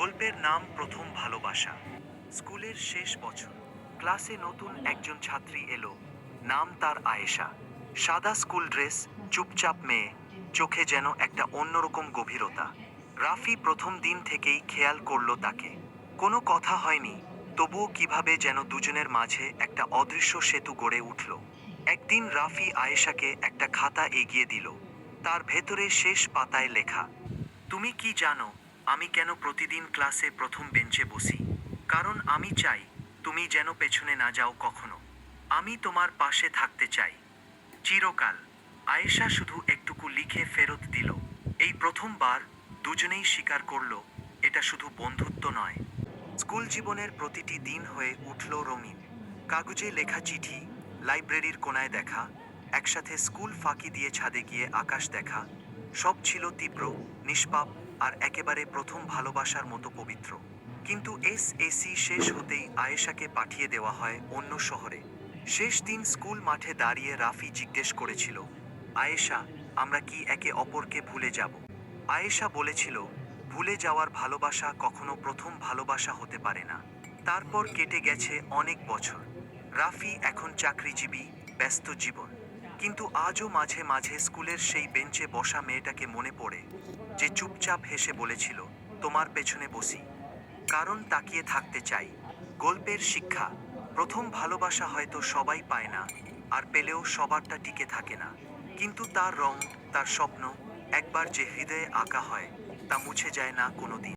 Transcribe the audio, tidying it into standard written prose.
গল্পের নাম প্রথম ভালোবাসা। স্কুলের শেষ বছর। ক্লাসে নতুন একজন ছাত্রী এলো। নাম তার আয়েশা। সাদা স্কুল ড্রেস, চুপচাপ মেয়ে, চোখে যেন একটা অন্যরকম গভীরতা। রাফি প্রথম দিন থেকেই খেয়াল করলো তাকে। কোনো কথা হয়নি, তবুও কিভাবে যেন দুজনের মাঝে একটা অদৃশ্য সেতু গড়ে উঠল। একদিন রাফি আয়েশাকে একটা খাতা এগিয়ে দিল। তার ভেতরে শেষ পাতায় লেখা, তুমি কি জানো আমি কেন প্রতিদিন ক্লাসে প্রথম বেঞ্চে বসি? কারণ আমি চাই তুমি যেন পেছনে না যাও কখনো। আমি তোমার পাশে থাকতে চাই চিরকাল। আয়েশা শুধু একটুকু লিখে ফেরত দিল। এই প্রথমবার দুজনেই স্বীকার করলো এটা শুধু বন্ধুত্ব নয়, স্কুল জীবনের প্রতিটি দিন হয়ে উঠল রঙিন। কাগজে লেখা চিঠি, লাইব্রেরির কোনায় দেখা, একসাথে স্কুল ফাঁকি দিয়ে ছাদে গিয়ে আকাশ দেখা, সব ছিল তীব্র, নিষ্পাপ আর একেবারে প্রথম ভালোবাসার মতো পবিত্র। কিন্তু এসএসসি শেষ হতেই আয়েশাকে পাঠিয়ে দেওয়া হয় অন্য শহরে। শেষ দিন স্কুল মাঠে দাঁড়িয়ে রাফি জিজ্ঞেস করেছিল, আয়েশা, আমরা কি একে অপরকে ভুলে যাব? আয়েশা বলেছিল, ভুলে যাওয়ার ভালোবাসা কখনো প্রথম ভালোবাসা হতে পারে না। তারপর কেটে গেছে অনেক বছর। রাফি এখন চাকরিজীবী, ব্যস্ত জীবন। কিন্তু আজও মাঝে মাঝে স্কুলের সেই বেঞ্চে বসা মেয়েটাকে মনে পড়ে, যে চুপচাপ হেসে বলেছিল, তোমার পেছনে বসি। কারণ তাকিয়ে থাকতে চাই। গল্পের শিক্ষা, প্রথম ভালোবাসা হয়তো সবাই পায় না, আর পেলেও সবারটা টিকে থাকে না। কিন্তু তার রং, তার স্বপ্ন, একবার যে হৃদয়ে আঁকা হয়, তা মুছে যায় না কোনোদিন।